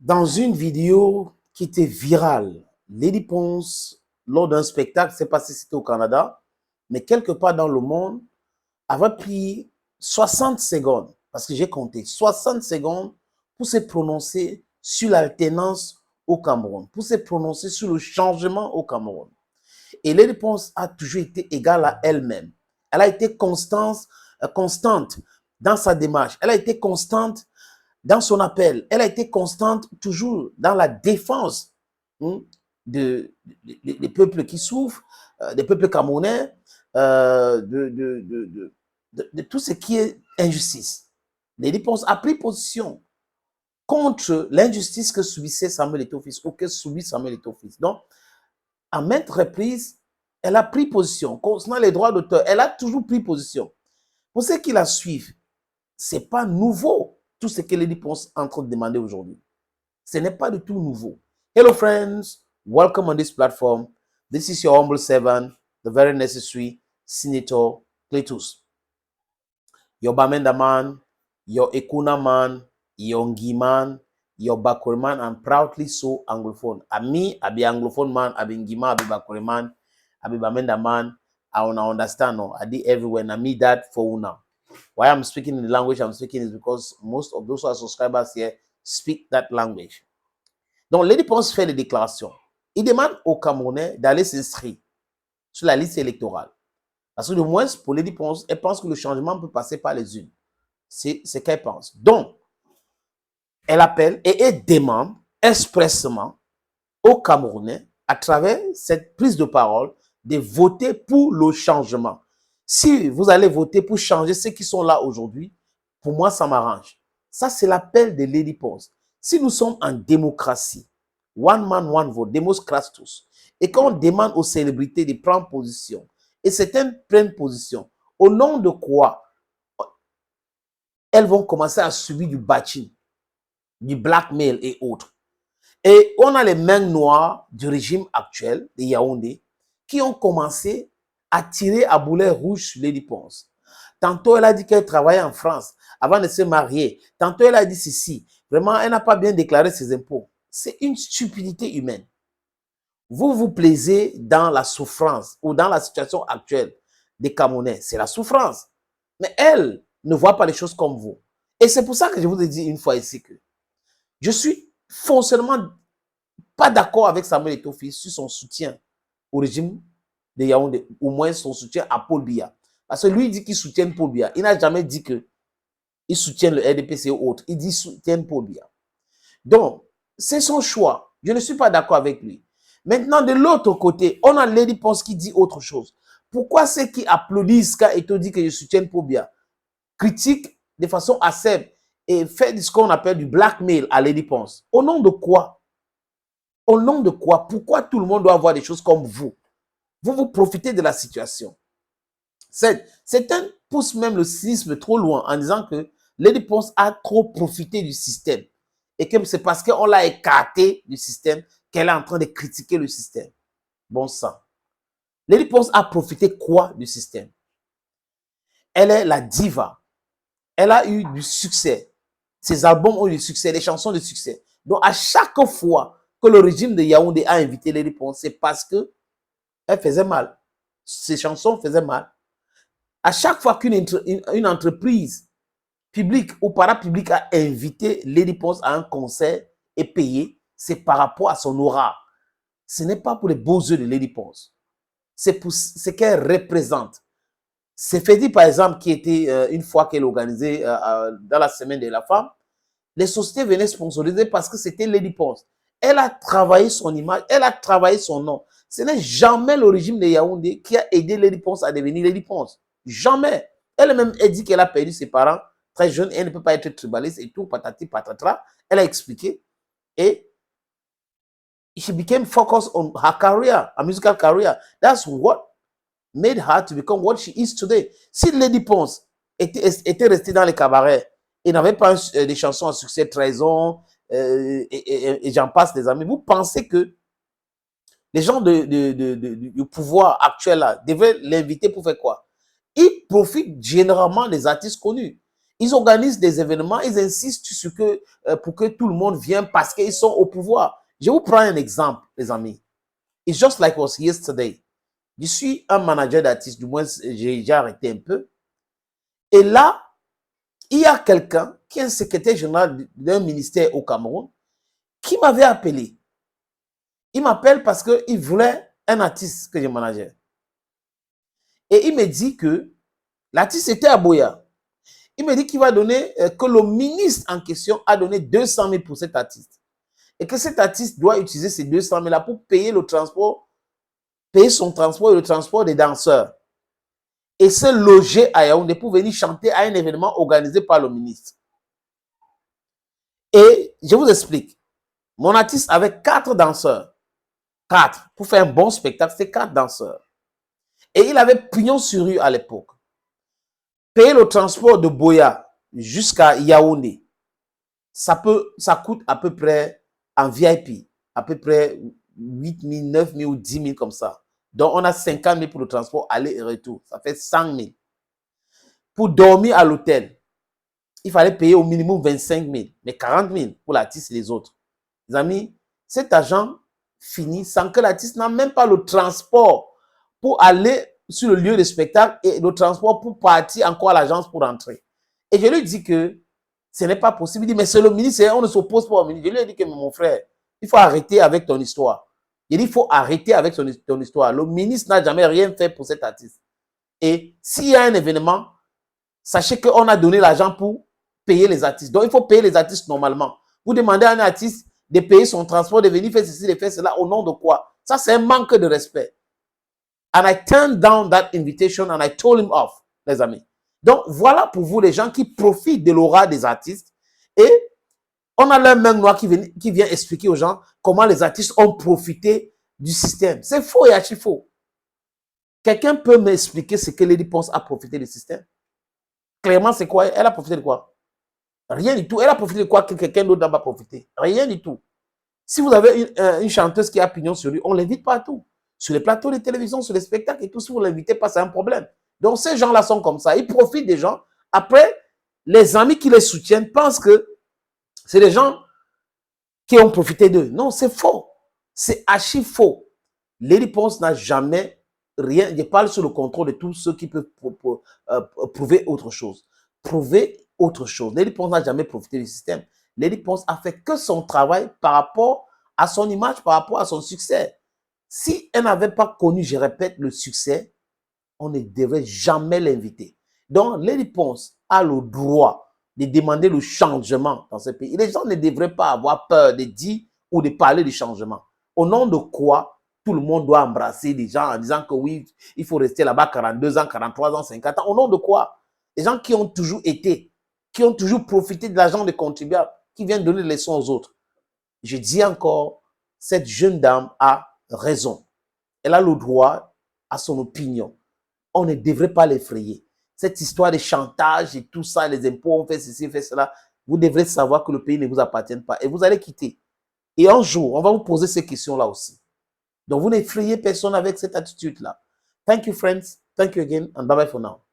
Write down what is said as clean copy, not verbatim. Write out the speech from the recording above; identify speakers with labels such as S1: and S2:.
S1: Dans une vidéo qui était virale, Lady Ponce, lors d'un spectacle, je ne sais pas si c'était au Canada, mais quelque part dans le monde, avait pris 60 secondes, parce que j'ai compté, 60 secondes pour se prononcer sur l'alternance au Cameroun, pour se prononcer sur le changement au Cameroun. Et Lady Ponce a toujours été égale à elle-même. Elle a été constante dans sa démarche. Elle a été constante dans son appel. Elle a été constante toujours dans la défense des peuples qui souffrent, des peuples camerounais, de tout ce qui est injustice. Lady Ponce a pris position contre l'injustice que subissait Samuel Eto'o-Fils ou que subit Samuel Eto'o-Fils. Donc, à maintes reprises, elle a pris position. Concernant les droits d'auteur, elle a toujours pris position. Pour ceux qui la suivent, ce n'est pas nouveau tout ce que Lady Ponce est en train de demander aujourd'hui. Ce n'est pas du tout nouveau. Hello friends, welcome on this platform. This is your humble servant, the very necessary Senator Cletus. Your Bamenda man, your Ekuna man, your Ngi man, your Bakure man, and proudly so Anglophone. Me, I be Anglophone man, I be Ngima, I be Bakure man, I be Bamenda man. I wanna understand, no? I did everywhere. I me that for now. Why I'm speaking in the language I'm speaking is because most of those who are subscribers here speak that language. Donc, Lady Ponce fait des déclarations. Il demande aux Camerounais d'aller s'inscrire sur la liste électorale. Parce que, du moins, pour Lady Ponce, elle pense que le changement peut passer par les unes. C'est ce qu'elle pense. Donc, elle appelle et elle demande expressément aux Camerounais, à travers cette prise de parole, de voter pour le changement. Si vous allez voter pour changer ceux qui sont là aujourd'hui, pour moi, ça m'arrange. Ça, c'est l'appel de Lady Ponce. Si nous sommes en démocratie, one man, one vote, demos Christus, et qu'on demande aux célébrités de prendre position, et certaines prennent position, au nom de quoi elles vont commencer à subir du bashing, du blackmail et autres. Et on a les mains noires du régime actuel de Yaoundé qui ont commencé à tirer à boulet rouge sur Lady Ponce. Tantôt, elle a dit qu'elle travaillait en France avant de se marier. Tantôt, elle a dit ceci. Vraiment, elle n'a pas bien déclaré ses impôts. C'est une stupidité humaine. Vous vous plaisez dans la souffrance ou dans la situation actuelle des Camerounais. C'est la souffrance. Mais elle ne voit pas les choses comme vous. Et c'est pour ça que je vous ai dit une fois ici que je suis foncièrement pas d'accord avec Samuel Eto'o-Fils sur son soutien au régime de Yaoundé, au moins son soutien à Paul Biya. Parce que lui, il dit qu'il soutient Paul Biya. Il n'a jamais dit qu'il soutient le RDPC ou autre. Il dit qu'il soutient Paul Biya. Donc, c'est son choix. Je ne suis pas d'accord avec lui. Maintenant, de l'autre côté, on a Lady Ponce qui dit autre chose. Pourquoi ceux qui applaudissent quand Eto'o dit que je soutiens Paul Biya critiquent de façon acerbe et fait ce qu'on appelle du blackmail à Lady Ponce? Au nom de quoi? Au nom de quoi? Pourquoi tout le monde doit avoir des choses comme vous? Vous profitez de la situation. Certains poussent même le cynisme trop loin en disant que Lady Ponce a trop profité du système et que c'est parce qu'on l'a écarté du système qu'elle est en train de critiquer le système. Bon sang. Lady Ponce a profité quoi du système? Elle est la diva. Elle a eu du succès. Ses albums ont eu du succès, des chansons de succès. Donc, à chaque fois que le régime de Yaoundé a invité Lady Ponce, c'est parce qu'elle faisait mal. Ses chansons faisaient mal. À chaque fois qu'une entreprise publique ou parapublique a invité Lady Ponce à un concert et payé, c'est par rapport à son aura. Ce n'est pas pour les beaux yeux de Lady Ponce. C'est pour ce qu'elle représente. C'est Fedi, par exemple, qui était une fois qu'elle organisait dans la semaine de la femme, les sociétés venaient sponsoriser parce que c'était Lady Ponce. Elle a travaillé son image, elle a travaillé son nom. Ce n'est jamais le régime de Yaoundé qui a aidé Lady Ponce à devenir Lady Ponce. Jamais. Elle-même a dit qu'elle a perdu ses parents très jeune, elle ne peut pas être tribaliste et tout, patati patatra. Elle a expliqué. Et she became focused on her career, her musical career. That's what made her to become what she is today. Si Lady Ponce était restée dans les cabarets et n'avait pas des chansons à succès, Trahison, et j'en passe, les amis, vous pensez que les gens du pouvoir actuel là devaient l'inviter pour faire quoi? Ils profitent généralement des artistes connus. Ils organisent des événements, ils insistent sur que, pour que tout le monde vienne parce qu'ils sont au pouvoir. Je vous prends un exemple, les amis. It's just like it was yesterday. Je suis un manager d'artistes, du moins j'ai déjà arrêté un peu. Et là, il y a quelqu'un qui est un secrétaire général d'un ministère au Cameroun qui m'avait appelé. Il m'appelle parce qu'il voulait un artiste que je manageais. Et il me dit que l'artiste était à Boya. Il me dit qu'il va donner, que le ministre en question a donné 200 000 pour cet artiste. Et que cet artiste doit utiliser ces 200 000 là pour payer le transport, payer son transport et le transport des danseurs. Et se loger à Yaoundé pour venir chanter à un événement organisé par le ministre. Et je vous explique. Mon artiste avait 4 danseurs. 4. Pour faire un bon spectacle, c'est 4 danseurs. Et il avait pignon sur rue à l'époque. Payer le transport de Boya jusqu'à Yaoundé, ça coûte à peu près en VIP, à peu près 8 000, 9 000 ou 10 000 comme ça. Donc, on a 50 000 pour le transport aller et retour. Ça fait 100 000. Pour dormir à l'hôtel, il fallait payer au minimum 25 000, mais 40 000 pour l'artiste et les autres. Les amis, cet argent finit sans que l'artiste n'a même pas le transport pour aller sur le lieu de spectacle et le transport pour partir encore à l'agence pour rentrer. Et je lui dis que ce n'est pas possible. Il dit, mais c'est le ministre, on ne s'oppose pas au ministre. Je lui ai dit que mon frère, il faut arrêter avec ton histoire. Il dit, il faut arrêter avec ton histoire. Le ministre n'a jamais rien fait pour cet artiste. Et s'il y a un événement, sachez qu'on a donné l'argent pour payer les artistes. Donc, il faut payer les artistes normalement. Vous demandez à un artiste de payer son transport, de venir faire ceci, de faire cela, au nom de quoi? Ça, c'est un manque de respect. And I turned down that invitation and I told him off, les amis. Donc, voilà pour vous les gens qui profitent de l'aura des artistes. Et on a leur main noire qui vient expliquer aux gens comment les artistes ont profité du système. C'est faux et archi faux. Quelqu'un peut m'expliquer ce que Lady Ponce a profité du système? Clairement, c'est quoi? Elle a profité de quoi? Rien du tout. Elle a profité de quoi que quelqu'un d'autre n'a pas profité? Rien du tout. Si vous avez une chanteuse qui a pignon sur lui, on l'invite partout. Sur les plateaux de télévision, sur les spectacles et tout, si vous ne l'invitez pas, c'est un problème. Donc, ces gens-là sont comme ça. Ils profitent des gens. Après, les amis qui les soutiennent pensent que c'est des gens qui ont profité d'eux. Non, c'est faux. C'est archi faux. Lady Ponce n'a jamais rien. Je parle sous le contrôle de tous ceux qui peuvent prouver autre chose. Prouver autre chose. Lady Ponce n'a jamais profité du système. Lady Ponce a fait que son travail par rapport à son image, par rapport à son succès. Si elle n'avait pas connu, je répète, le succès, on ne devrait jamais l'inviter. Donc, Lady Ponce a le droit de demander le changement dans ce pays. Les gens ne devraient pas avoir peur de dire ou de parler du changement. Au nom de quoi tout le monde doit embrasser des gens en disant que oui, il faut rester là-bas 42 ans, 43 ans, 50 ans. Au nom de quoi? Les gens qui ont toujours été, qui ont toujours profité de l'argent des contribuables, qui viennent donner des leçons aux autres. Je dis encore, cette jeune dame a raison. Elle a le droit à son opinion. On ne devrait pas l'effrayer. Cette histoire de chantage et tout ça, les impôts, on fait ceci, on fait cela, vous devrez savoir que le pays ne vous appartient pas et vous allez quitter. Et un jour, on va vous poser ces questions-là aussi. Donc, vous n'effrayez personne avec cette attitude-là. Thank you, friends. Thank you again, and bye-bye for now.